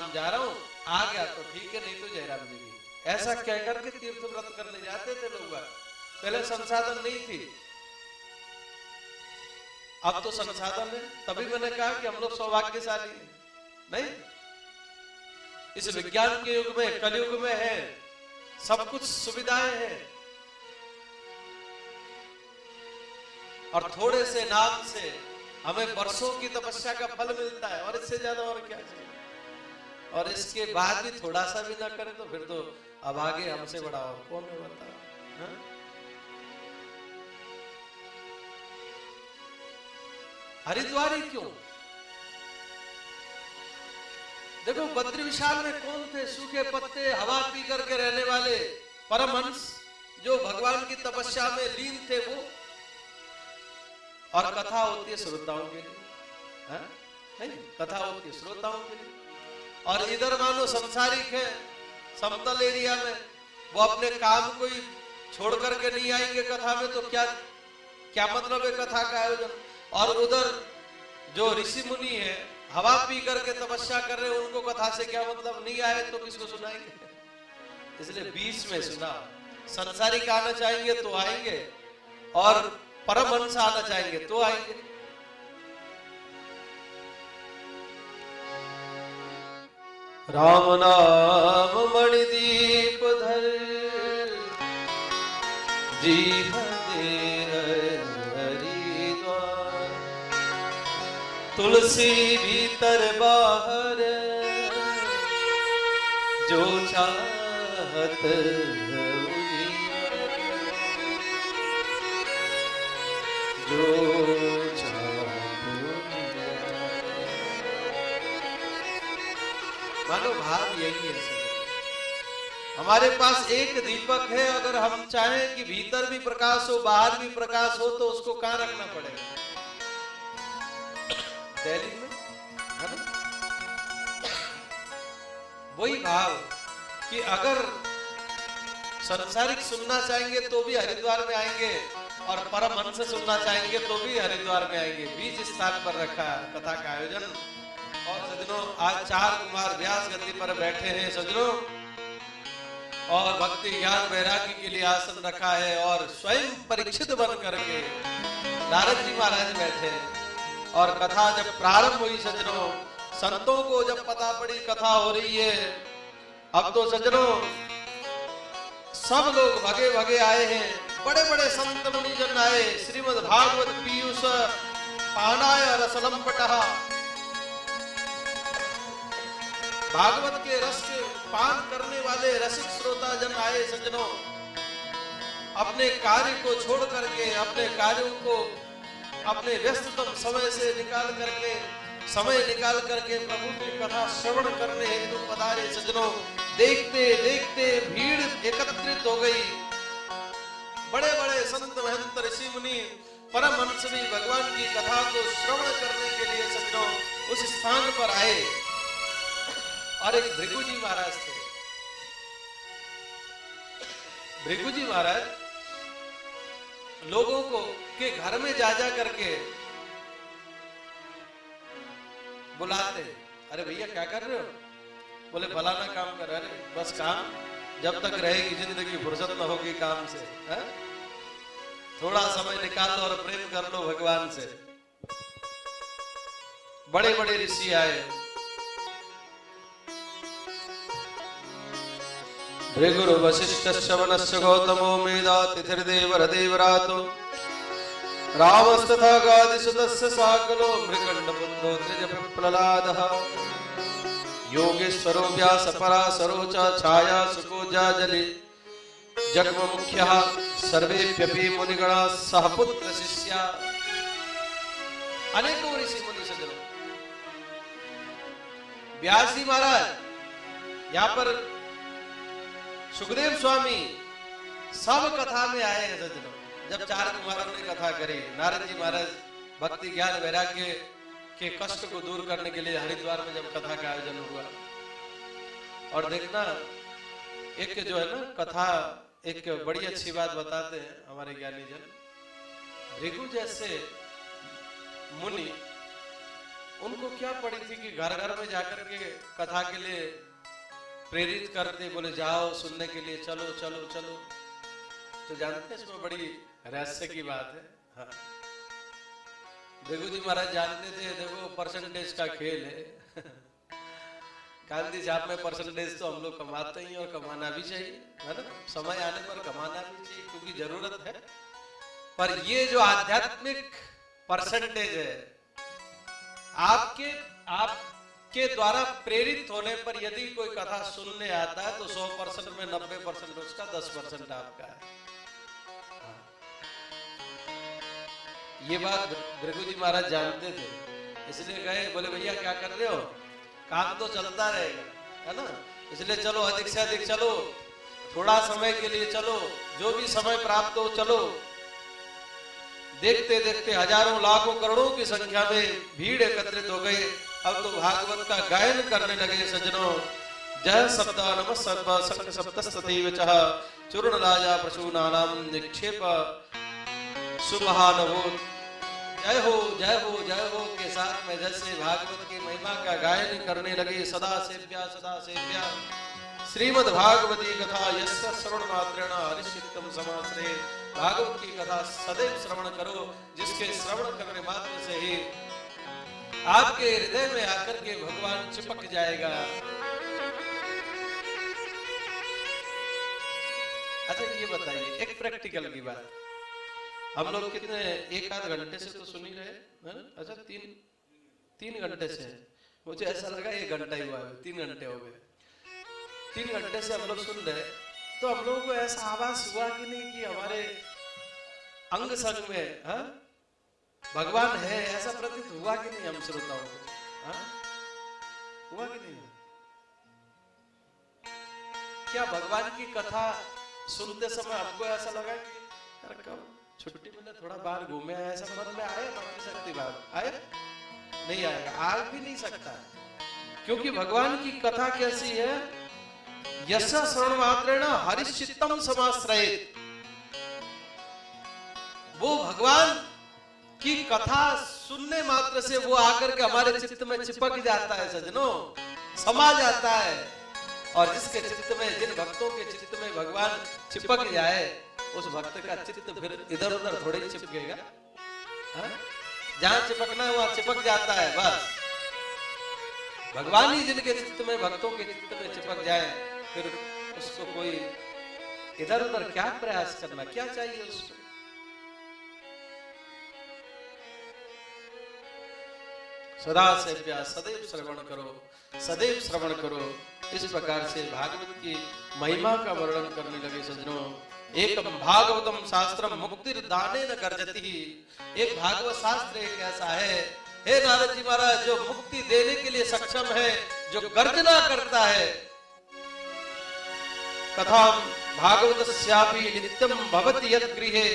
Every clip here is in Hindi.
धाम जा रहा हूं, आ गया तो ठीक है, नहीं तो जयराम जी की। ऐसा कहकर के तीर्थ व्रत करने जाते थे लोग। पहले संसाधन नहीं थी, अब तो संसाधन है। तभी मैंने कहा कि हम लोग सौभाग्यशाली हैं। नहीं, इस विज्ञान के युग में, कलयुग में है, सब कुछ सुविधाएं हैं, और थोड़े से नाम से हमें वर्षों की तपस्या का फल मिलता है, और इससे ज्यादा और क्या चाहिए। और इसके बाद भी थोड़ा सा भी ना करें तो फिर तो अब आगे हमसे बड़ा और कौन है बताओ। हरिद्वार ही क्यों? देखो बद्री विशाल में कौन थे? सूखे पत्ते हवा पी करके रहने वाले परमहंस जो भगवान की तपस्या में लीन थे वो। और कथा होती है श्रोताओं के लिए, नहीं, कथा होती है श्रोताओं के लिए। और इधर मानो संसारिक है, समतल एरिया में, वो अपने काम को ही छोड़ करके नहीं आएंगे कथा में, तो क्या क्या मतलब है कथा का आयोजन। और उधर जो ऋषि मुनि है हवा पी करके तपस्या कर रहे हैं, उनको कथा से क्या मतलब, नहीं आए तो किसको सुनाएंगे। इसलिए बीच में सुना। संसारिक आना चाहेंगे तो आएंगे, और परमहंस आना चाहेंगे तो आएंगे। राम नाम मणिदीप धर जी हरिद्वार, तुलसी भीतर बाहर जो चाहत जो मानो भाव यही है सर। हमारे पास एक दीपक है, अगर हम चाहें कि भीतर भी प्रकाश हो बाहर भी प्रकाश हो, तो उसको कहां रखना पड़ेगा? दिल्ली में, है ना? वही भाव कि अगर संसारिक सुनना चाहेंगे तो भी हरिद्वार में आएंगे, और परमहंस से सुनना चाहेंगे तो भी हरिद्वार में आएंगे। बीच स्थान पर रखा कथा का आयोजन। और सज्जनों, आज 4 कुमार व्यास गद्दी पर बैठे हैं सज्जनों, और भक्ति ज्ञान वैराग्य के लिए आसन रखा है, और स्वयं परीक्षित बन करके नारद जी महाराज बैठे हैं। और कथा जब प्रारंभ हुई सज्जनों, संतों को जब पता पड़ी कथा हो रही है, अब तो सज्जनों सब लोग भगे भगे आए हैं। बड़े बड़े संत मुनिजन आए। श्रीमद् भागवत पीयूष पानाय रसलंपटः, भागवत के रस के पान करने वाले रसिक श्रोता जन आए सज्जनों। अपने कार्य को छोड़ करके, अपने कार्यों को अपने व्यस्ततम समय से निकाल करके, समय निकाल करके प्रभु की कथा श्रवण करने हेतु पधारे सज्जनों। देखते देखते भीड़ एकत्रित हो गई। बड़े बड़े संत महंत ऋषि मुनि परमहंस भी भगवान की कथा को श्रवण करने के लिए सज्जनों उस स्थान पर आए। और एक भृगु जी महाराज थे। भृगु जी महाराज लोगों को के घर में जा जा करके बुलाते, अरे भैया क्या कर रहे हो? बोले फलाना काम कर। अरे बस काम, जब तक रहेगी जिंदगी फुर्सत न होगी काम से, है? थोड़ा समय निकाल लो और प्रेम कर लो भगवान से। बड़े बड़े ऋषि आए। भृगुरु वशिष्ठ श्रवणस्य गौतमो मेधातिथिर्देवर देवरातो रामस्तथा गादिसुतस्य साकलो मृकण्डपुत्रो त्रिजप्रह्लादः योगेश्वरो व्यासपराशरो च छाया सुकोजाजलि जग्मुख्यः सर्वेप्यपि मुनिगणाः सह पुत्र शिष्या। अनेकों ऋषि मुनि सज्जनों, व्यास जी महाराज यहाँ पर, सुखदेव स्वामी सब कथा में आए हैं सज्जनों। जब 4 कुमारों ने कथा करी, नारद जी महाराज भक्ति ज्ञान वैराग्य के कष्ट को दूर करने के लिए हरिद्वार में जब कथा का आयोजन हुआ। और देखना, एक जो है ना कथा, एक बड़ी अच्छी बात बताते हैं हमारे ज्ञानी जन। भृगु जैसे मुनि उनको क्या पड़ी थी कि घर घर में जाकर के कथा के लिए प्रेरित करते, बोले जाओ सुनने के लिए, चलो चलो चलो। तो जानते हैं इसमें बड़ी रहस्य की बात है। हाँ, भृगु जी महाराज जानते थे, देखो परसेंटेज का खेल है। गांधी साहब में परसेंटेज तो हम लोग कमाते ही और कमाना भी चाहिए, है ना, समय आने पर कमाना भी चाहिए क्योंकि जरूरत है। पर ये जो आध्यात्मिक परसेंटेज है, आपके द्वारा प्रेरित होने पर यदि कोई कथा सुनने आता है तो 100% में 90% उसका, 10% आपका है। ये बात भृगु जी महाराज जानते थे, इसलिए गए, बोले भैया क्या कर रहे हो, काम तो चलता रहेगा, है ना, इसलिए चलो अधिक से अधिक चलो, थोड़ा समय के लिए चलो, जो भी समय प्राप्त हो चलो। देखते देखते हजारों लाखों करोड़ों की संख्या में भीड़ एकत्रित हो गई। अब तो भागवत का गायन करने लगे सज्जनों। जय सप्त नम सर्व संग सप्तस्ततीव चह चूर्ण राजा प्रसूनानाम निक्षेप सुमहानवो। जय हो जय हो जय हो के साथ में जैसे भागवत की महिमा का गायन करने लगे। सदा सेव्या श्रीमद् भागवती कथा यस्य श्रवण मात्रेण हरिचित्तम समाश्रये। भागवत की कथा सदैव श्रवण करो, जिसके श्रवण करने मात्र से ही आपके हृदय में आकर के भगवान चिपक जाएगा। अच्छा ये बताइए, एक प्रैक्टिकल की बात, हम लोग कितने एक आध घंटे से तो सुन ही रहे, अच्छा तीन घंटे से, मुझे ऐसा लगा 1 घंटा ही हुआ है, 3 घंटे हो गए। 3 घंटे से हम लोग सुन रहे, तो हम लोगों को ऐसा आवाज हुआ कि नहीं कि हमारे अंग संग में भगवान है, ऐसा प्रतीत हुआ कि नहीं हम श्रोताओं को? हुआ कि नहीं? क्या भगवान की कथा सुनते समय आपको ऐसा लगा कि यार कब छुट्टी मिले थोड़ा बाहर घूमे, ऐसा मन में आए? भक्ति शक्ति भाव आए? नहीं आएगा, आ भी नहीं सकता, क्योंकि भगवान की कथा कैसी है? यश श्रवण मात्रेण हरिचित्तम समाश्रयेत्। वो भगवान की कथा सुनने मात्र से वो आकर के हमारे चित्त में चिपक जाता है सजनों, समा जाता है। और जिसके चित्त में, जिन भक्तों के चित्त में भगवान चिपक जाए, उस भक्त का चित्त फिर इधर उधर थोड़ी चिपकेगा। जहां चिपकना है वहां चिपक जाता है बस। भगवान ही जिनके चित्त में, भक्तों के चित्त में चिपक जाए, फिर उसको कोई इधर उधर क्या प्रयास करना, क्या चाहिए उसको? सदा सेव्या, सदैव श्रवण करो, सदैव श्रवण करो। इस प्रकार से भागवत की महिमा का वर्णन करने लगे सज्जनों। एकम भागवतम शास्त्रम मुक्तिर्दानेन गर्जति। एक भागवत शास्त्र एक ऐसा है, हे नारद जी महाराज, जो मुक्ति देने के लिए सक्षम है, जो गर्जना करता है। कथाम भागवतस्यापि नित्यम भवति यत् गृहे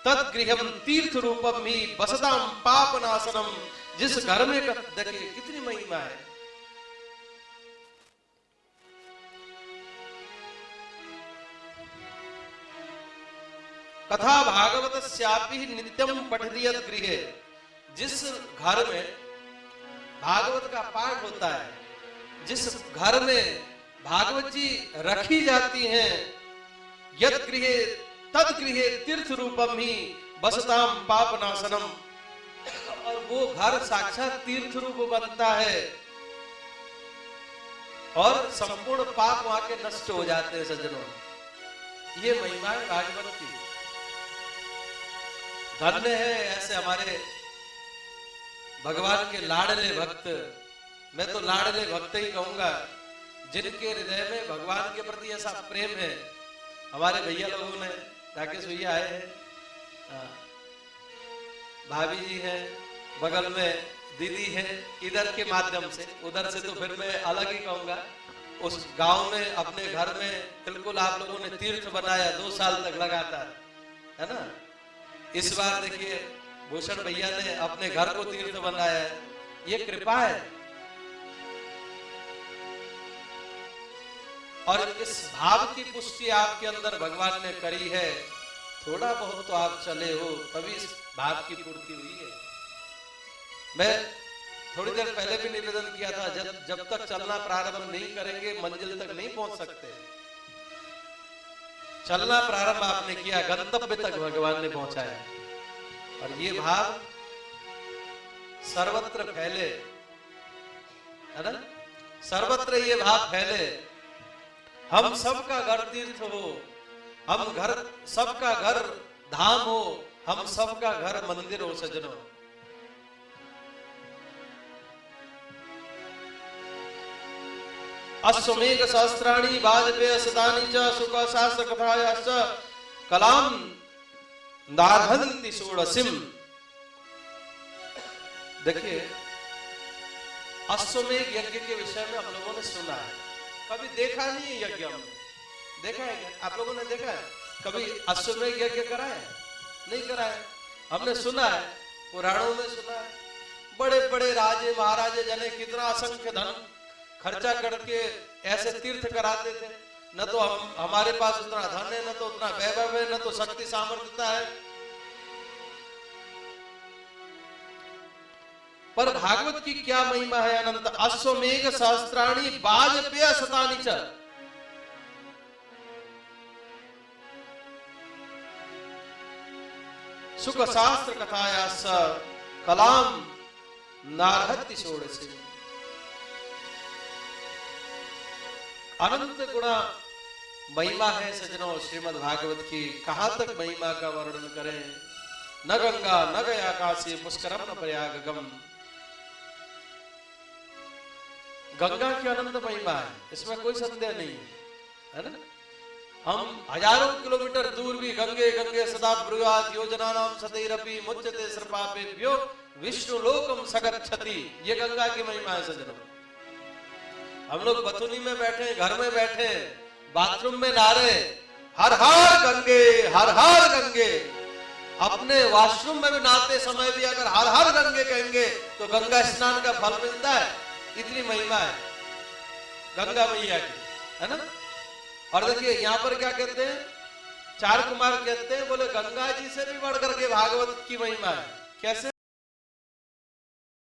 तत् गृहम तीर्थ रूपम ही वसताम पापनाशनम। जिस घर में देखिए कितनी महिमा है। कथा भागवतस्यापि नित्यम पठति यत् गृहे। जिस घर में भागवत का पाठ होता है, जिस घर में भागवत जी रखी जाती हैं, यत् गृहे तद गृहे तीर्थ रूपम ही बसताम पापनाशनम। और वो घर साक्षात तीर्थ रूप बनता है और संपूर्ण पाप वहां के नष्ट हो जाते हैं सज्जनों। ये महिमा है भागवत की। धन्य है ऐसे हमारे भगवान के लाडले भक्त। मैं तो लाडले भक्त ही कहूंगा, जिनके हृदय में भगवान के प्रति ऐसा प्रेम है। हमारे भैया लोगों ने राकेश भैया आए हैं, भाभी जी हैं, बगल में दीदी है, इधर के माध्यम से, उधर से तो फिर मैं अलग ही कहूंगा। उस गांव में अपने घर में बिल्कुल आप लोगों ने तीर्थ बनाया 2 साल तक लगातार, है ना। इस बार देखिए भूषण भैया ने अपने घर को तीर्थ बनाया है, ये कृपा है। और इस भाव की पुष्टि आपके अंदर भगवान ने करी है। थोड़ा बहुत तो आप चले हो, तभी इस भाव की पूर्ति हुई है। मैं थोड़ी देर पहले भी निवेदन किया था, जब तक चलना प्रारंभ नहीं करेंगे मंजिल तक नहीं पहुंच सकते। चलना प्रारंभ आपने किया, गंतव्य तक भगवान ने पहुंचाया। और ये भाव सर्वत्र फैले, है ना, सर्वत्र ये भाव फैले। हम सबका घर तीर्थ हो, हम घर सबका घर धाम हो, हम सबका घर मंदिर हो सजनों। अश्वमेघ सहस्राणि वाजपेय शतानि च सुख शास्त्र कथायाश्च कलाम दार्हन्ति षोडशीम। देखिए, अश्वमेघ यज्ञ के विषय में हम लोगों ने सुना है, कभी देखा नहीं है यज्ञ। हमने देखा है क्या? आप लोगों ने देखा है कभी अश्वमेघ यज्ञ करा है? नहीं करा है। हमने सुना है, पुराणों में सुना है, बड़े बड़े राजे महाराजे जने कितना असंख्य धन खर्चा करके ऐसे तीर्थ कराते थे। न तो हमारे पास उतना धन है, न तो उतना वैभव है, न तो शक्ति सामर्थ्यता है, पर भागवत की क्या महिमा है अनंत। अश्वमेघ सहस्त्राणि वाजपेय शतानि च, सुख शास्त्र कथायाश्च कलाम नारहति षोडशी। अनंत गुणा महिमा है सजनों श्रीमद् भागवत की। कहां तक महिमा का वर्णन करें। न गंगा न गया काशी पुष्करम न प्रयागम। गंगा की अनंत महिमा है, इसमें कोई संदेह नहीं है ना। हम हजारों किलोमीटर दूर भी गंगे गंगे सदा ब्रुयात योजना नाम सतैरपि मुच्यते सर्पापेभ्यो विष्णु लोकम सगच्छति। ये गंगा की महिमा है सजनों। हम लोग बथुनी में बैठे, घर में बैठे, बाथरूम में नहा रहे, हर हर गंगे हर हर गंगे। अपने वॉशरूम में भी नहाते समय भी अगर हर हर गंगे कहेंगे तो गंगा स्नान का फल मिलता है। इतनी महिमा है गंगा मैया की, है ना। और देखिए यहाँ पर क्या कहते हैं, चार कुमार कहते हैं, बोले गंगा जी से भी बढ़कर के भागवत की महिमा है। कैसे?